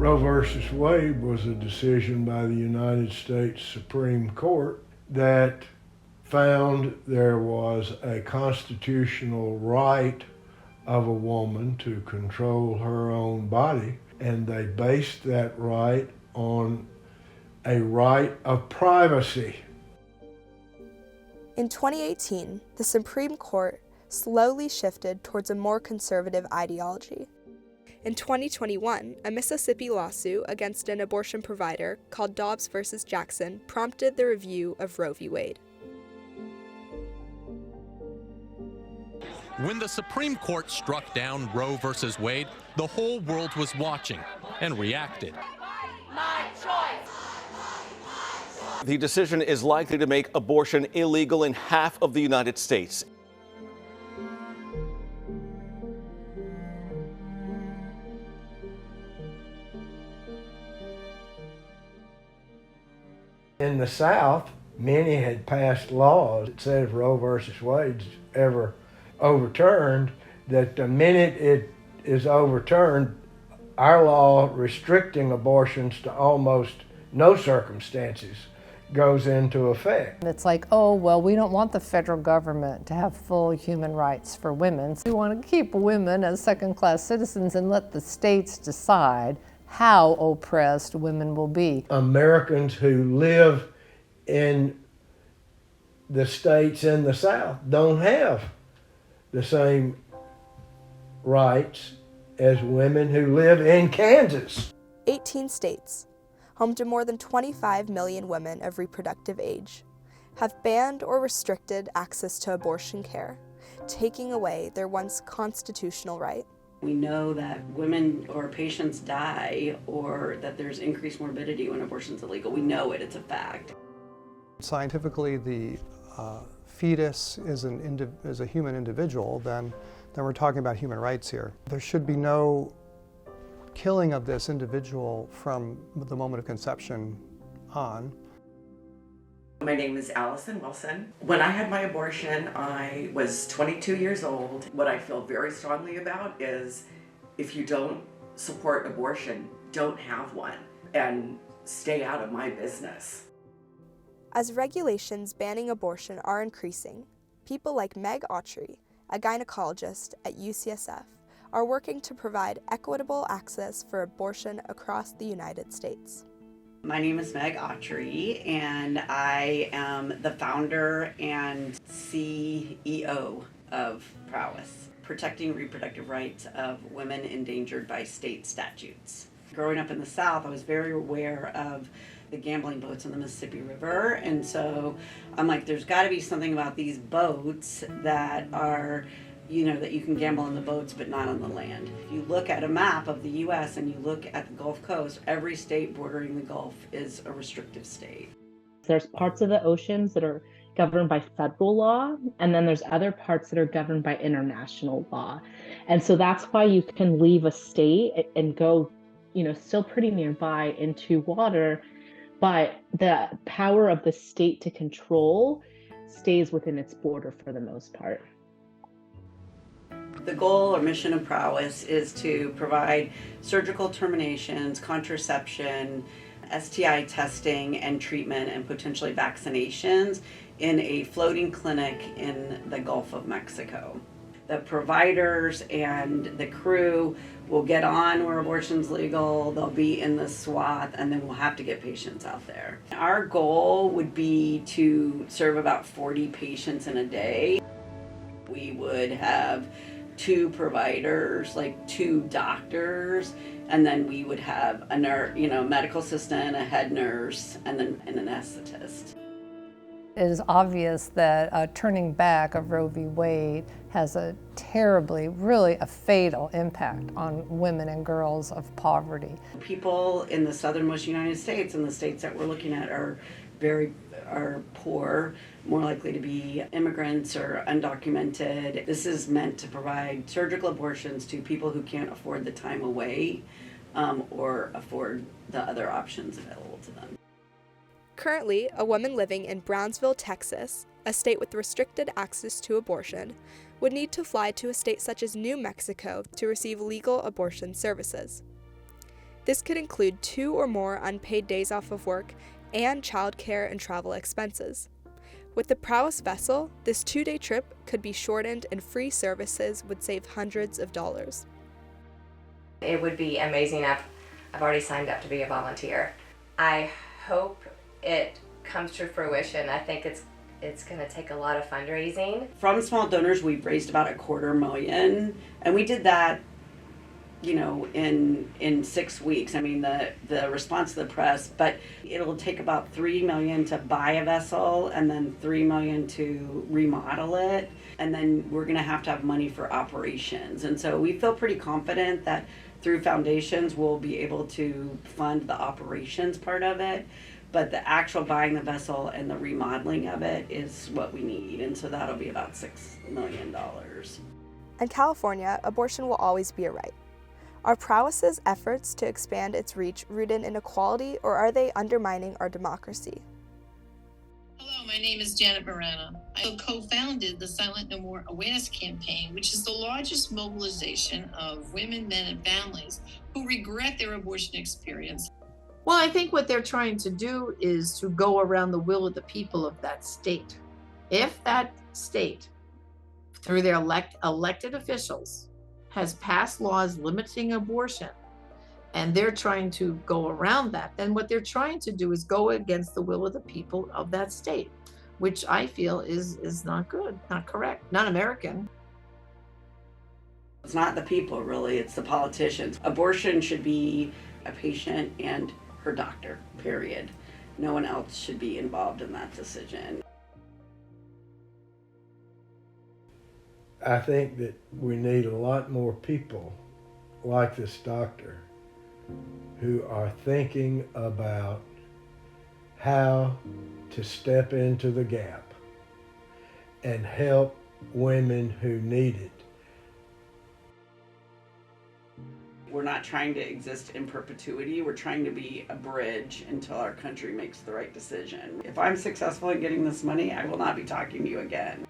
Roe versus Wade was a decision by the United States Supreme Court that found there was a constitutional right of a woman to control her own body, and they based that right on a right of privacy. In 2018, the Supreme Court slowly shifted towards a more conservative ideology. In 2021, a Mississippi lawsuit against an abortion provider called Dobbs v. Jackson prompted the review of Roe v. Wade. When the Supreme Court struck down Roe v. Wade, the whole world was watching and reacted. My choice. The decision is likely to make abortion illegal in half of the United States. In the South, many had passed laws that said if Roe versus Wade's ever overturned, that the minute it is overturned, our law restricting abortions to almost no circumstances goes into effect. It's like, oh, well, we don't want the federal government to have full human rights for women. We want to keep women as second-class citizens and let the states decide how oppressed women will be. Americans who live in the states in the South don't have the same rights as women who live in Kansas. 18 states, home to more than 25 million women of reproductive age, have banned or restricted access to abortion care, taking away their once constitutional right. We know that women or patients die or that there's increased morbidity when abortion's illegal. We know it, it's a fact. Scientifically, the fetus is a human individual, then we're talking about human rights here. There should be no killing of this individual from the moment of conception on. My name is Allison Wilson. When I had my abortion, I was 22 years old. What I feel very strongly about is if you don't support abortion, don't have one, and stay out of my business. As regulations banning abortion are increasing, people like Meg Autry, a gynecologist at UCSF, are working to provide equitable access for abortion across the United States. My name is Meg Autry, and I am the founder and CEO of Prowess, protecting reproductive rights of women endangered by state statutes. Growing up in the South, I was very aware of the gambling boats in the Mississippi River, and so I'm like, there's got to be something about these boats that are, that you can gamble on the boats but not on the land. If you look at a map of the U.S. and you look at the Gulf Coast, every state bordering the Gulf is a restrictive state. There's parts of the oceans that are governed by federal law, and then there's other parts that are governed by international law. And so that's why you can leave a state and go, still pretty nearby into water, but the power of the state to control stays within its border for the most part. The goal or mission of Prowess is to provide surgical terminations, contraception, STI testing and treatment, and potentially vaccinations in a floating clinic in the Gulf of Mexico. The providers and the crew will get on where abortion's legal, they'll be in the swath, and then we'll have to get patients out there. Our goal would be to serve about 40 patients in a day. We would have 2 providers, like 2 doctors, and then we would have a nurse, medical assistant, a head nurse, and then an anesthetist. It is obvious that turning back of Roe v. Wade has a terribly, really a fatal impact on women and girls of poverty. People in the southernmost United States and the states that we're looking at are poor, more likely to be immigrants or undocumented. This is meant to provide surgical abortions to people who can't afford the time away or afford the other options available to them. Currently, a woman living in Brownsville, Texas, a state with restricted access to abortion, would need to fly to a state such as New Mexico to receive legal abortion services. This could include 2 or more unpaid days off of work and childcare and travel expenses. With the Prowess vessel, this 2-day trip could be shortened and free services would save hundreds of dollars. It would be amazing. I've already signed up to be a volunteer. I hope it comes to fruition. I think it's going to take a lot of fundraising. From small donors, we've raised about $250,000, and we did that, in 6 weeks. I mean, the response to the press, but it'll take about $3 million to buy a vessel and then $3 million to remodel it. And then we're going to have money for operations. And so we feel pretty confident that through foundations, we'll be able to fund the operations part of it. But the actual buying the vessel and the remodeling of it is what we need. And so that'll be about $6 million. In California, abortion will always be a right. Are Prowess's efforts to expand its reach rooted in equality, or are they undermining our democracy? Hello, my name is Janet Morana. I co-founded the Silent No More Awareness Campaign, which is the largest mobilization of women, men, and families who regret their abortion experience. Well, I think what they're trying to do is to go around the will of the people of that state. If that state, through their elected officials, has passed laws limiting abortion, and they're trying to go around that, then what they're trying to do is go against the will of the people of that state, which I feel is not good, not correct, not American. It's not the people, really, it's the politicians. Abortion should be a patient and her doctor, period. No one else should be involved in that decision. I think that we need a lot more people like this doctor who are thinking about how to step into the gap and help women who need it. We're not trying to exist in perpetuity. We're trying to be a bridge until our country makes the right decision. If I'm successful in getting this money, I will not be talking to you again.